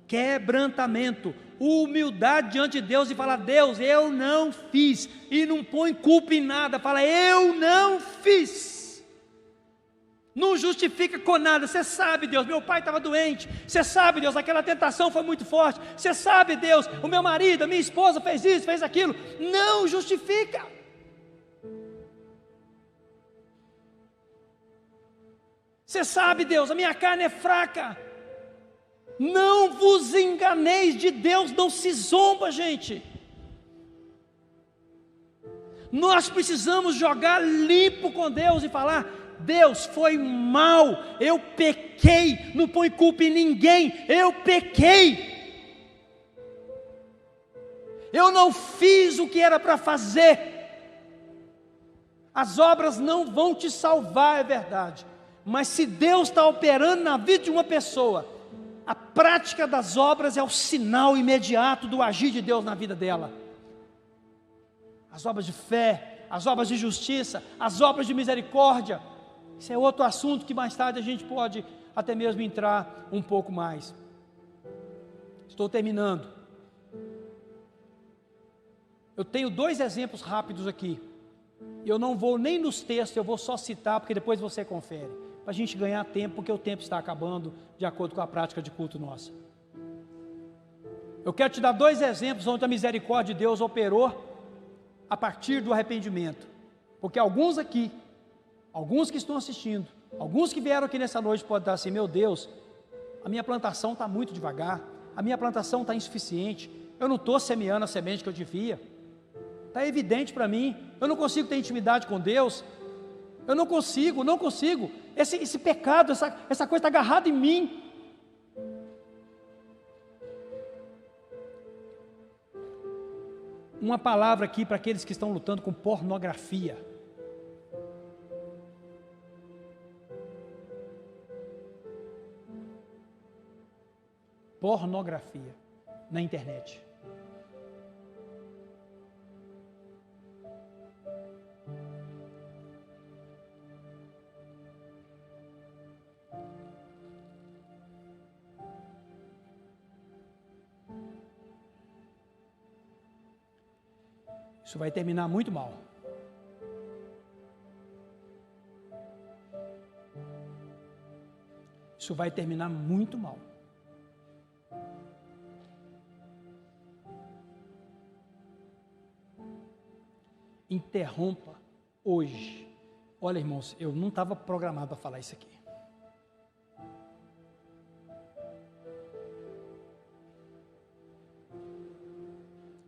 quebrantamento, humildade diante de Deus e falar: Deus, eu não fiz, e não põe culpa em nada, fala: eu não fiz. Não justifica com nada. Você sabe, Deus, meu pai estava doente. Você sabe, Deus, aquela tentação foi muito forte. Você sabe, Deus, o meu marido, a minha esposa fez isso, fez aquilo. Não justifica. Você sabe, Deus, a minha carne é fraca. Não vos enganeis, de Deus não se zomba, gente. Nós precisamos jogar limpo com Deus e falar: Deus, foi mal, eu pequei, não põe culpa em ninguém, eu pequei, eu não fiz o que era para fazer. As obras não vão te salvar, é verdade, mas se Deus está operando na vida de uma pessoa, a prática das obras é o sinal imediato do agir de Deus na vida dela. As obras de fé, as obras de justiça, as obras de misericórdia. Isso é outro assunto que mais tarde a gente pode até mesmo entrar um pouco mais. Estou terminando. Eu tenho 2 exemplos rápidos aqui. Eu não vou nem nos textos, eu vou só citar, porque depois você confere. Para a gente ganhar tempo, porque o tempo está acabando, de acordo com a prática de culto nossa. Eu quero te dar 2 exemplos onde a misericórdia de Deus operou a partir do arrependimento. Porque alguns aqui, alguns que estão assistindo, alguns que vieram aqui nessa noite podem estar assim: meu Deus, a minha plantação está muito devagar, a minha plantação está insuficiente, eu não estou semeando a semente que eu devia, está evidente para mim, eu não consigo ter intimidade com Deus, eu não consigo. Esse pecado, essa coisa está agarrada em mim. Uma palavra aqui para aqueles que estão lutando com pornografia. Pornografia na internet. Isso vai terminar muito mal. Isso vai terminar muito mal. Interrompa hoje. Olha, irmãos, eu não estava programado para falar isso aqui.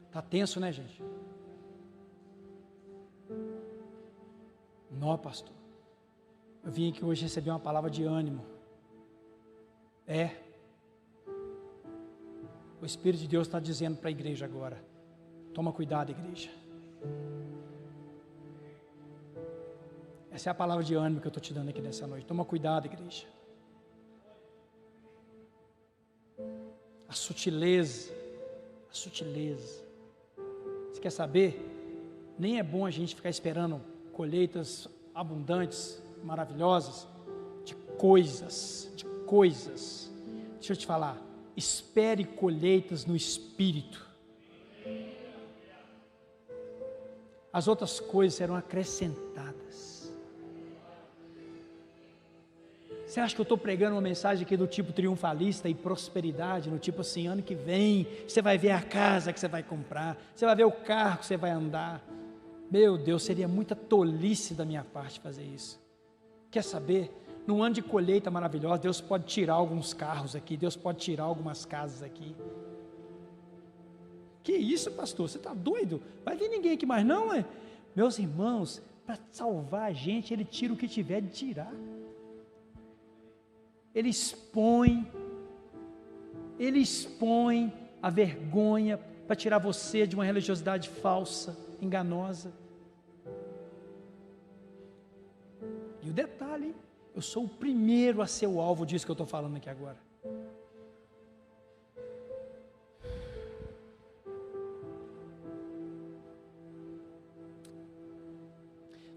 Está tenso, né, gente? Não, pastor. Eu vim aqui hoje receber uma palavra de ânimo. O Espírito de Deus está dizendo para a igreja agora: toma cuidado, igreja. Essa é a palavra de ânimo que eu estou te dando aqui nessa noite. Toma cuidado, igreja. A sutileza. Você quer saber? Nem é bom a gente ficar esperando colheitas abundantes, maravilhosas, de coisas. Deixa eu te falar, espere colheitas no Espírito. As outras coisas serão acrescentadas. Você acha que eu estou pregando uma mensagem aqui do tipo triunfalista e prosperidade, no tipo assim, ano que vem, você vai ver a casa que você vai comprar, você vai ver o carro que você vai andar. Meu Deus, seria muita tolice da minha parte fazer isso. Quer saber? Num ano de colheita maravilhosa, Deus pode tirar alguns carros aqui, Deus pode tirar algumas casas aqui. Que isso, pastor? Você está doido? Vai vir ninguém aqui mais não, é? Meus irmãos, para salvar a gente, Ele tira o que tiver de tirar. Ele expõe a vergonha para tirar você de uma religiosidade falsa, enganosa. E o detalhe, eu sou o primeiro a ser o alvo disso que eu estou falando aqui agora.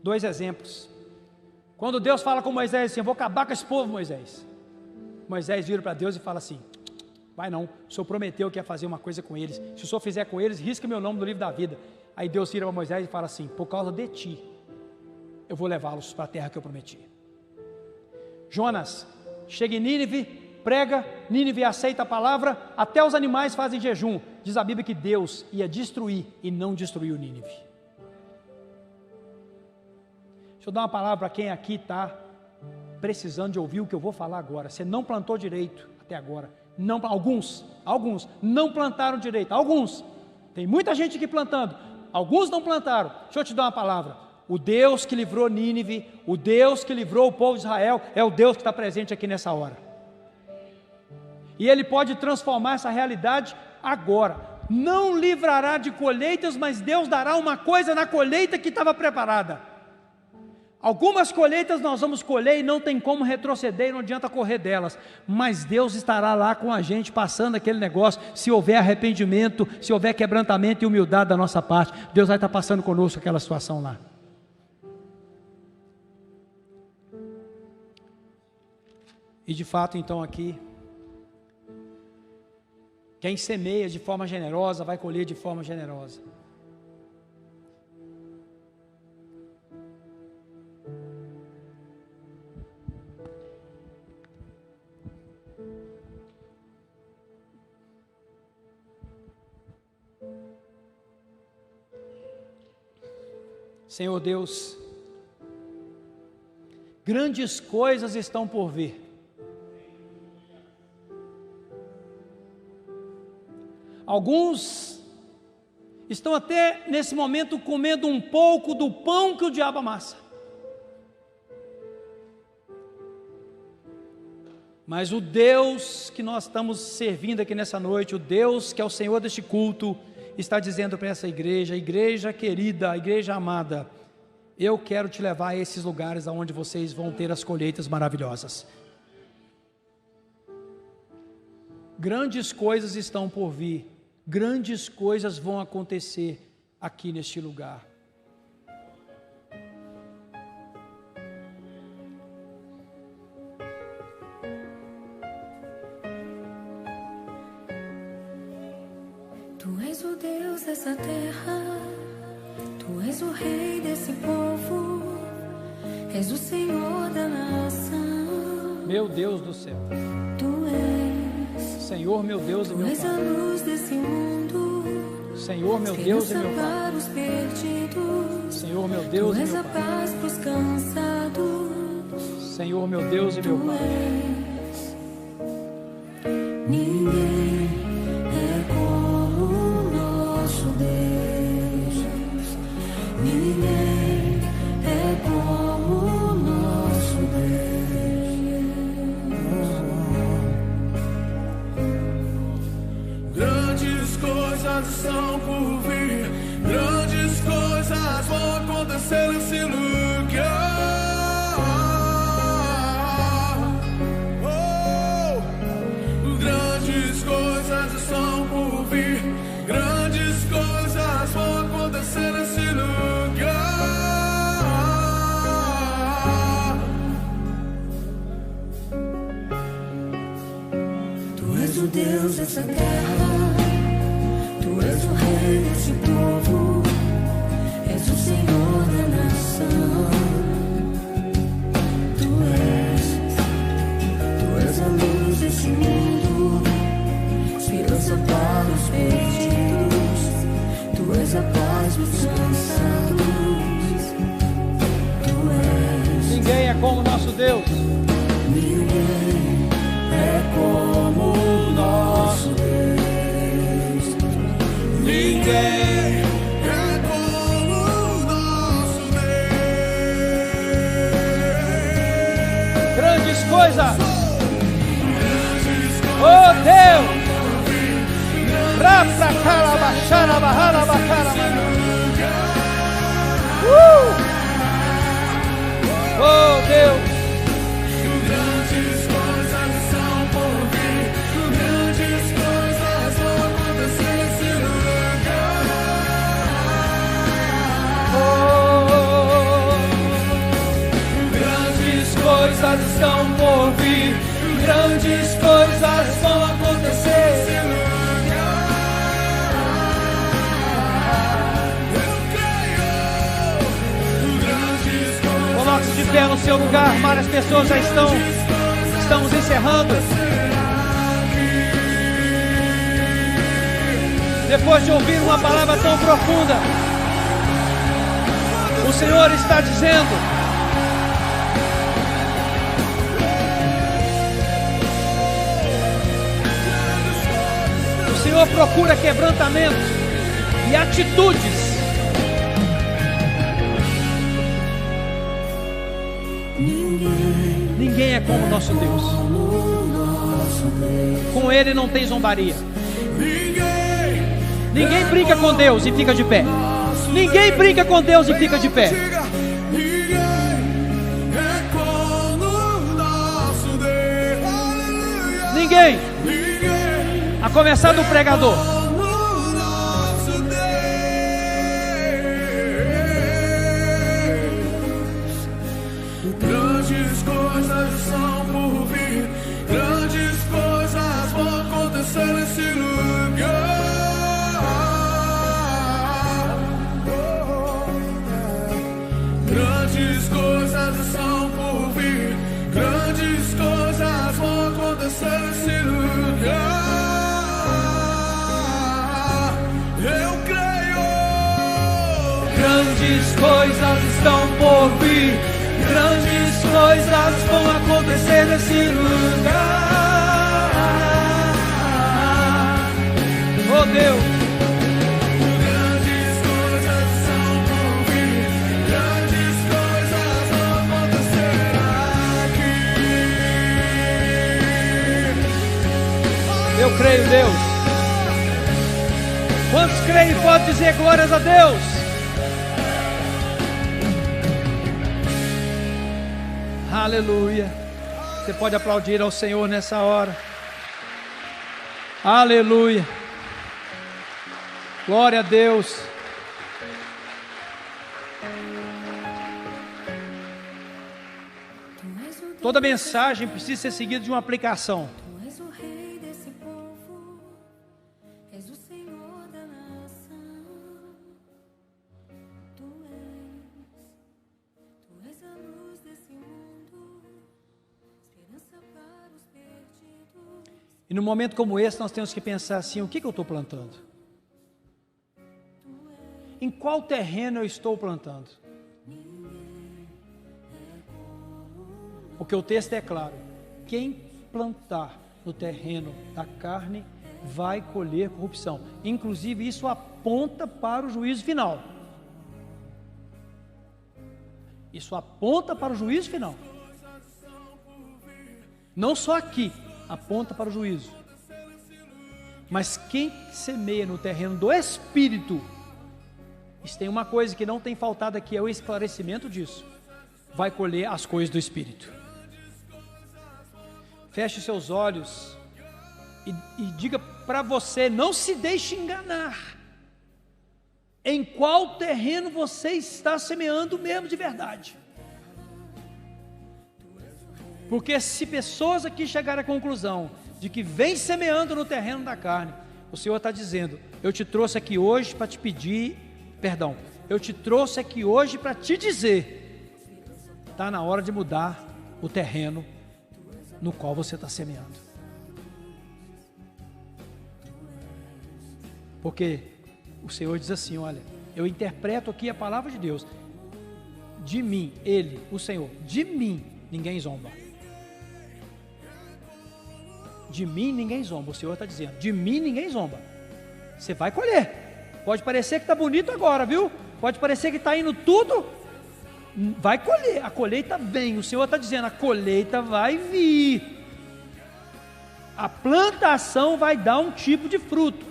Dois exemplos. Quando Deus fala com Moisés assim: eu vou acabar com esse povo, Moisés. Moisés vira para Deus e fala assim: vai não, o Senhor prometeu que ia fazer uma coisa com eles. Se o Senhor fizer com eles, risca meu nome do livro da vida. Aí Deus vira para Moisés e fala assim: por causa de ti, eu vou levá-los para a terra que eu prometi. Jonas chega em Nínive, prega, Nínive aceita a palavra, até os animais fazem jejum. Diz a Bíblia que Deus ia destruir e não destruiu Nínive. Deixa eu dar uma palavra para quem aqui está precisando de ouvir o que eu vou falar agora. Você não plantou direito até agora. Não, alguns não plantaram direito. Alguns, tem muita gente aqui plantando. Alguns não plantaram. Deixa eu te dar uma palavra. O Deus que livrou Nínive, o Deus que livrou o povo de Israel, é o Deus que está presente aqui nessa hora. E Ele pode transformar essa realidade agora. Não livrará de colheitas, mas Deus dará uma coisa na colheita que estava preparada. Algumas colheitas nós vamos colher e não tem como retroceder, não adianta correr delas, mas Deus estará lá com a gente passando aquele negócio. Se houver arrependimento, se houver quebrantamento e humildade da nossa parte, Deus vai estar passando conosco aquela situação lá. E de fato então aqui, quem semeia de forma generosa vai colher de forma generosa. Senhor Deus, grandes coisas estão por vir. Alguns estão até nesse momento comendo um pouco do pão que o diabo amassa. Mas o Deus que nós estamos servindo aqui nessa noite, o Deus que é o Senhor deste culto, está dizendo para essa igreja, igreja querida, igreja amada, eu quero te levar a esses lugares onde vocês vão ter as colheitas maravilhosas. Grandes coisas estão por vir, grandes coisas vão acontecer aqui neste lugar. Tu és o Deus dessa terra, Tu és o Rei desse povo, és o Senhor da nação. Meu Deus do céu, Tu és, Senhor meu Deus e Tu meu és a Pai, luz desse mundo, Senhor meu Deus e meu esperança Pai, para os perdidos. Senhor meu Deus Tu e és meu a Pai, paz para os cansados. Senhor meu Deus e meu Tu Pai. és, ninguém é como o nosso Deus, ninguém é como o nosso Deus. Grandes coisas estão por vir, grandes coisas vão acontecer nesse lugar. Grandes coisas estão por vir, grandes coisas vão acontecer nesse lugar. Tu és o Deus dessa terra, Tu és o Rei desse povo, és o Senhor da nação. Tu és a luz desse mundo, esperança para os perdidos. Tu és a paz dos cansados. Tu és, Ninguém é como o nosso Deus. ninguém é como o nosso Deus. Ninguém é como o nosso Deus. Grandes coisas. Oh Deus. Rapra calabachara barrara bacara. Oh Deus. Grandes coisas estão por vir, grandes coisas vão acontecer nesse lugar. Grandes coisas estão por vir, grandes coisas vão acontecer. Coloque-se de pé no seu lugar, várias pessoas já estamos encerrando. Depois de ouvir uma palavra tão profunda, o Senhor está dizendo: o Senhor procura quebrantamentos e atitudes. Ninguém é como o nosso Deus. Com Ele não tem zombaria. Ninguém brinca com Deus e fica de pé. Ninguém brinca com Deus e fica de pé. Ninguém é como o nosso Deus. Aleluia. Ninguém. Ninguém A começar do pregador. como o nosso Deus. Grandes coisas estão por vir, grandes coisas vão acontecer nesse lugar. Grandes coisas estão por vir, grandes coisas vão acontecer nesse lugar. Eu creio. Grandes coisas estão por vir. Grandes coisas vão acontecer nesse lugar. Oh Deus. Grandes coisas estão por vir, grandes coisas vão acontecer aqui. Eu creio, Deus. Quantos creem podem dizer glórias a Deus? Aleluia. Você pode aplaudir ao Senhor nessa hora. Aleluia. Glória a Deus. Toda mensagem precisa ser seguida de uma aplicação. Tu és o rei desse povo, és o Senhor da nação. Tu és a luz desse mundo, esperança para os perdidos. E num momento como esse nós temos que pensar assim: o que eu estou plantando? Em qual terreno eu estou plantando? Porque o texto é claro: quem plantar no terreno da carne vai colher corrupção. Inclusive isso aponta para o juízo final. Isso aponta para o juízo final. Não só aqui, aponta para o juízo. Mas quem semeia no terreno do Espírito, isso tem uma coisa que não tem faltado aqui, é o esclarecimento disso, vai colher as coisas do Espírito. Feche seus olhos e diga para você: não se deixe enganar. Em qual terreno você está semeando mesmo de verdade? Porque se pessoas aqui chegarem à conclusão de que vem semeando no terreno da carne, o Senhor está dizendo: eu te trouxe aqui hoje para te pedir perdão. Eu te trouxe aqui hoje para te dizer: está na hora de mudar o terreno no qual você está semeando. Porque o Senhor diz assim: olha, eu interpreto aqui a palavra de Deus. De mim, Ele, o Senhor, de mim ninguém zomba. De mim ninguém zomba. O Senhor está dizendo: de mim ninguém zomba. Você vai colher. Pode parecer que está bonito agora, viu? Pode parecer que está indo tudo. Vai colher, a colheita vem. O Senhor está dizendo: a colheita vai vir. A plantação vai dar um tipo de fruto.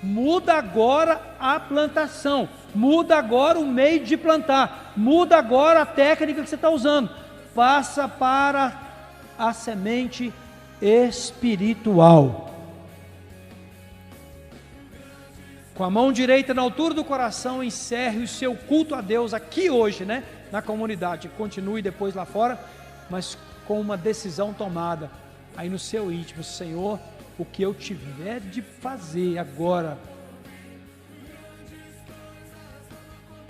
Muda agora a plantação. Muda agora o meio de plantar. Muda agora a técnica que você está usando. Passa para a semente espiritual. Com a mão direita na altura do coração, encerre o seu culto a Deus aqui hoje, né? Na comunidade. Continue depois lá fora, mas com uma decisão tomada aí no seu íntimo: Senhor, o que eu tiver de fazer agora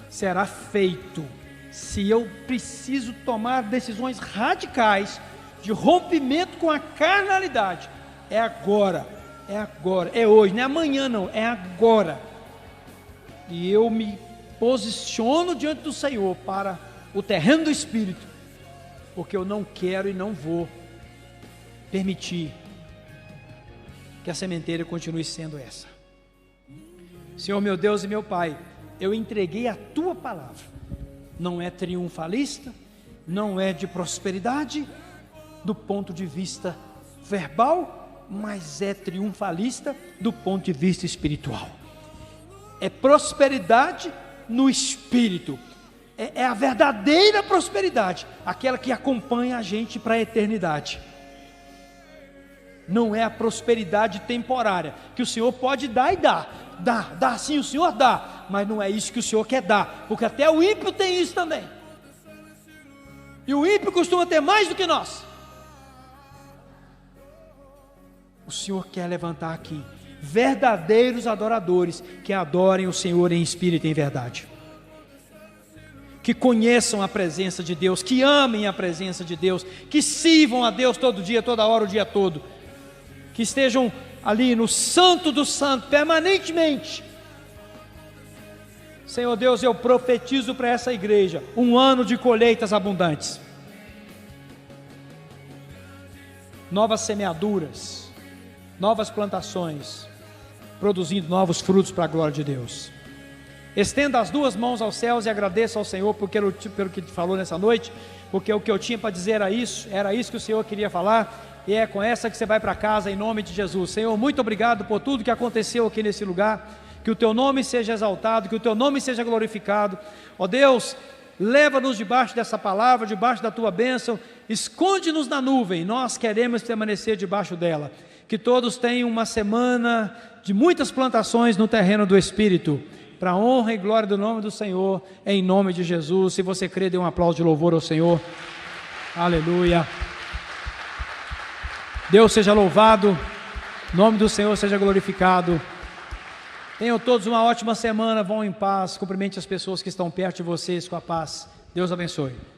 será feito. Se eu preciso tomar decisões radicais de rompimento com a carnalidade, é agora, é hoje, não é amanhã não, é agora. E eu me posiciono diante do Senhor para o terreno do Espírito, porque eu não quero e não vou permitir que a sementeira continue sendo essa. Senhor meu Deus e meu Pai, eu entreguei a Tua palavra. Não é triunfalista, não é de prosperidade do ponto de vista verbal, mas é triunfalista do ponto de vista espiritual. É prosperidade no espírito, é a verdadeira prosperidade, aquela que acompanha a gente para a eternidade. Não é a prosperidade temporária, que o Senhor pode dar e dá sim, o Senhor dá, mas não é isso que o Senhor quer dar, porque até o ímpio tem isso também, e o ímpio costuma ter mais do que nós. O Senhor quer levantar aqui verdadeiros adoradores, que adorem o Senhor em espírito e em verdade, que conheçam a presença de Deus, que amem a presença de Deus, que sirvam a Deus todo dia, toda hora, o dia todo, que estejam ali no santo do santo, permanentemente. Senhor Deus, eu profetizo para essa igreja um ano de colheitas abundantes, novas semeaduras, novas plantações, produzindo novos frutos para a glória de Deus. Estenda as duas mãos aos céus e agradeça ao Senhor pelo que te falou nessa noite, porque o que eu tinha para dizer era isso que o Senhor queria falar. e é com essa que você vai para casa em nome de Jesus. Senhor, muito obrigado por tudo que aconteceu aqui nesse lugar, que o Teu nome seja exaltado, que o Teu nome seja glorificado. Ó Deus, leva-nos debaixo dessa palavra, debaixo da Tua bênção, esconde-nos na nuvem, nós queremos permanecer debaixo dela. Que todos tenham uma semana de muitas plantações no terreno do Espírito, para a honra e glória do nome do Senhor, em nome de Jesus. Se você crê, dê um aplauso de louvor ao Senhor. Aleluia. Deus seja louvado, o nome do Senhor seja glorificado. Tenham todos uma ótima semana, vão em paz, cumprimente as pessoas que estão perto de vocês com a paz. Deus abençoe.